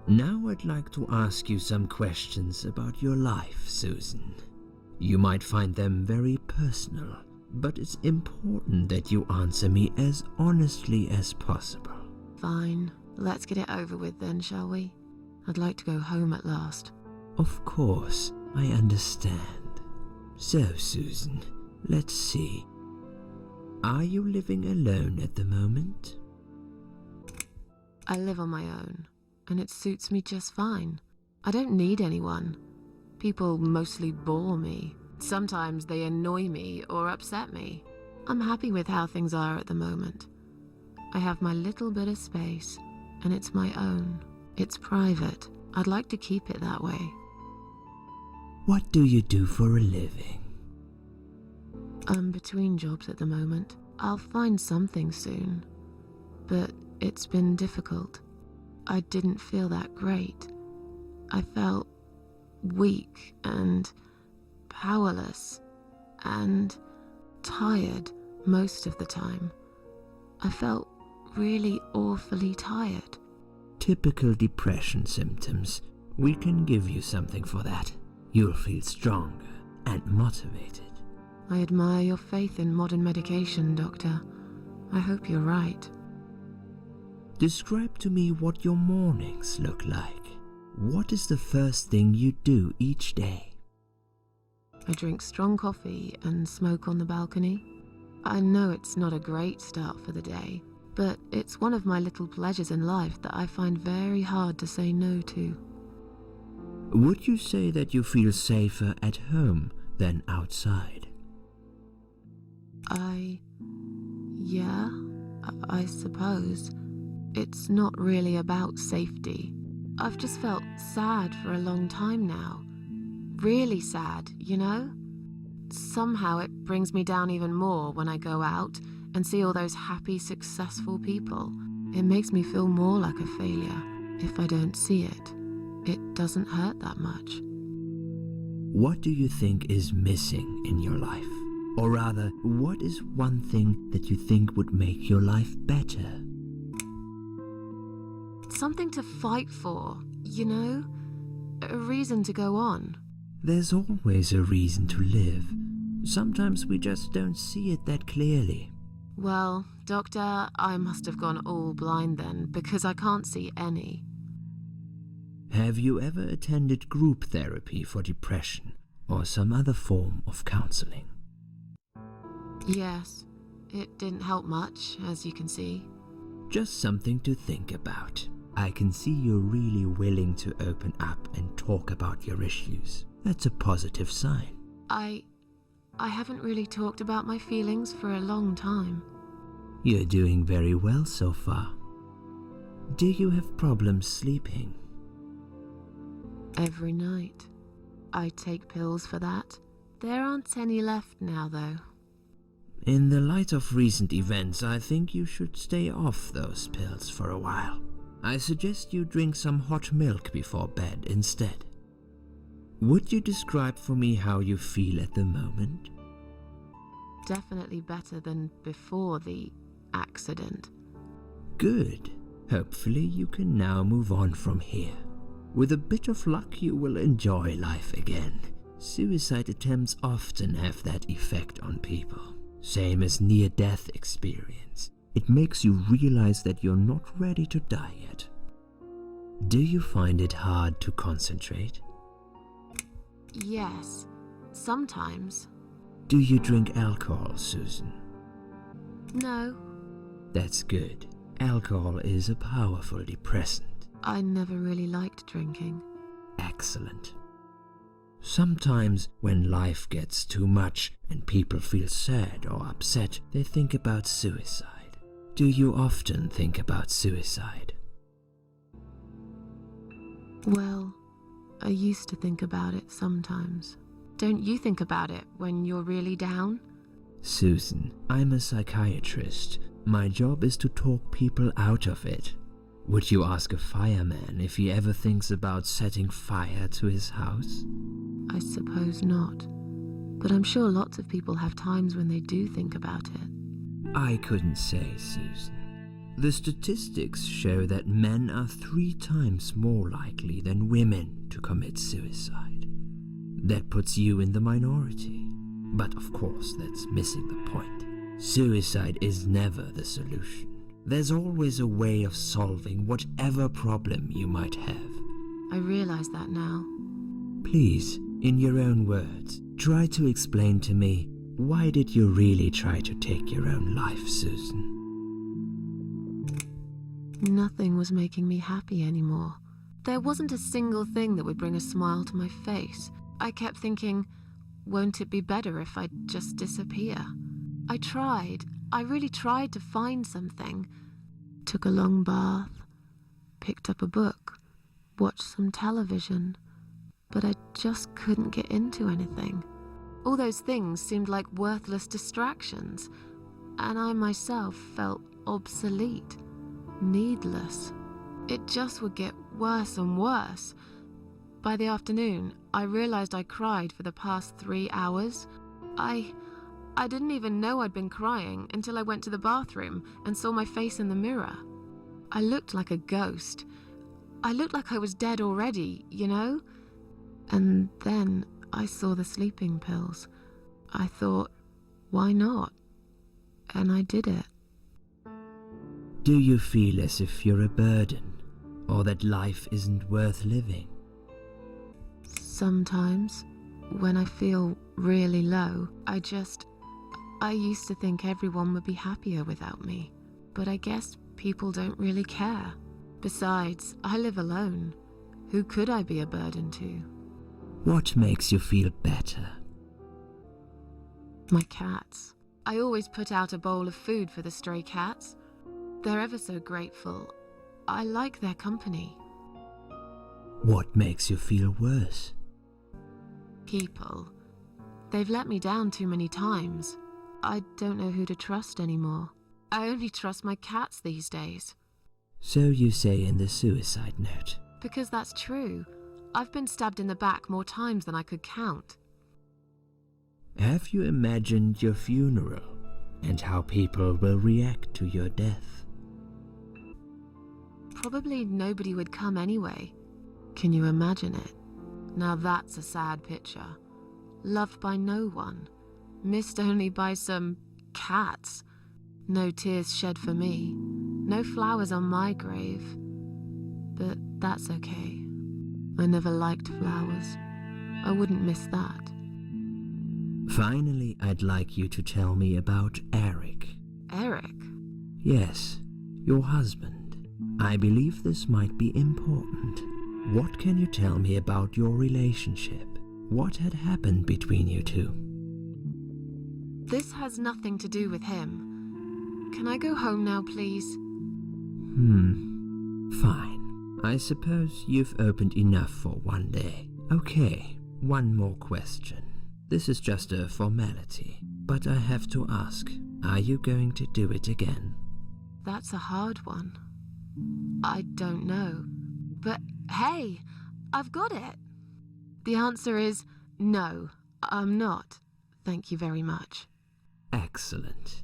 Now I'd like to ask you some questions about your life, Susan. You might find them very personal, but it's important that you answer me as honestly as possible. Fine. Let's get it over with then, shall we? I'd like to go home at last. Of course, I understand. So, Susan, let's see. Are you living alone at the moment? I live on my own, and it suits me just fine. I don't need anyone. People mostly bore me. Sometimes they annoy me or upset me. I'm happy with how things are at the moment. I have my little bit of space, and it's my own. It's private. I'd like to keep it that way. What do you do for a living? I'm between jobs at the moment. I'll find something soon. But it's been difficult. I didn't feel that great. I felt weak and powerless and tired most of the time. I felt really awfully tired. Typical depression symptoms. We can give you something for that. You'll feel stronger and motivated. I admire your faith in modern medication, Doctor. I hope you're right. Describe to me what your mornings look like. What is the first thing you do each day? I drink strong coffee and smoke on the balcony. I know it's not a great start for the day, but it's one of my little pleasures in life that I find very hard to say no to. Would you say that you feel safer at home than outside? Yeah, I suppose. It's not really about safety. I've just felt sad for a long time now. Really sad, you know? Somehow it brings me down even more when I go out and see all those happy, successful people. It makes me feel more like a failure. If I don't see it, it doesn't hurt that much. What do you think is missing in your life? Or rather, what is one thing that you think would make your life better? Something to fight for, you know? A reason to go on. There's always a reason to live. Sometimes we just don't see it that clearly. Well, Doctor, I must have gone all blind then, because I can't see any. Have you ever attended group therapy for depression or some other form of counseling? Yes, it didn't help much, as you can see. Just something to think about. I can see you're really willing to open up and talk about your issues. That's a positive sign. I haven't really talked about my feelings for a long time. You're doing very well so far. Do you have problems sleeping? Every night. I take pills for that. There aren't any left now, though. In the light of recent events, I think you should stay off those pills for a while. I suggest you drink some hot milk before bed instead. Would you describe for me how you feel at the moment? Definitely better than before the accident. Good. Hopefully you can now move on from here. With a bit of luck, you will enjoy life again. Suicide attempts often have that effect on people. Same as near-death experience. It makes you realize that you're not ready to die yet. Do you find it hard to concentrate? Yes, sometimes. Do you drink alcohol, Susan? No. That's good. Alcohol is a powerful depressant. I never really liked drinking. Excellent. Sometimes when life gets too much and people feel sad or upset, they think about suicide. Do you often think about suicide? Well, I used to think about it sometimes. Don't you think about it when you're really down? Susan, I'm a psychiatrist. My job is to talk people out of it. Would you ask a fireman if he ever thinks about setting fire to his house? I suppose not. But I'm sure lots of people have times when they do think about it. I couldn't say, Susan. The statistics show that men are 3 times more likely than women to commit suicide. That puts you in the minority. But of course, that's missing the point. Suicide is never the solution. There's always a way of solving whatever problem you might have. I realize that now. Please, in your own words, try to explain to me, why did you really try to take your own life, Susan? Nothing was making me happy anymore. There wasn't a single thing that would bring a smile to my face. I kept thinking, won't it be better if I just disappear? I really tried to find something. Took a long bath, picked up a book, watched some television, but I just couldn't get into anything. All those things seemed like worthless distractions, and I myself felt obsolete, needless. It just would get worse and worse. By the afternoon, I realized I cried for the past 3 hours. I didn't even know I'd been crying until I went to the bathroom and saw my face in the mirror. I looked like a ghost. I looked like I was dead already, you know? And then I saw the sleeping pills. I thought, why not? And I did it. Do you feel as if you're a burden, or that life isn't worth living? Sometimes, when I feel really low, I used to think everyone would be happier without me. But I guess people don't really care. Besides, I live alone. Who could I be a burden to? What makes you feel better? My cats. I always put out a bowl of food for the stray cats. They're ever so grateful. I like their company. What makes you feel worse? People. They've let me down too many times. I don't know who to trust anymore. I only trust my cats these days. So you say in the suicide note. Because that's true. I've been stabbed in the back more times than I could count. Have you imagined your funeral and how people will react to your death? Probably nobody would come anyway. Can you imagine it? Now that's a sad picture. Loved by no one. Missed only by some cats. No tears shed for me. No flowers on my grave. But that's okay. I never liked flowers. I wouldn't miss that. Finally, I'd like you to tell me about Eric. Eric? Yes, your husband. I believe this might be important. What can you tell me about your relationship? What had happened between you two? This has nothing to do with him. Can I go home now, please? Fine. I suppose you've opened enough for one day. Okay, one more question. This is just a formality, but I have to ask, are you going to do it again? That's a hard one. I don't know. But hey, I've got it. The answer is no, I'm not. Thank you very much. Excellent.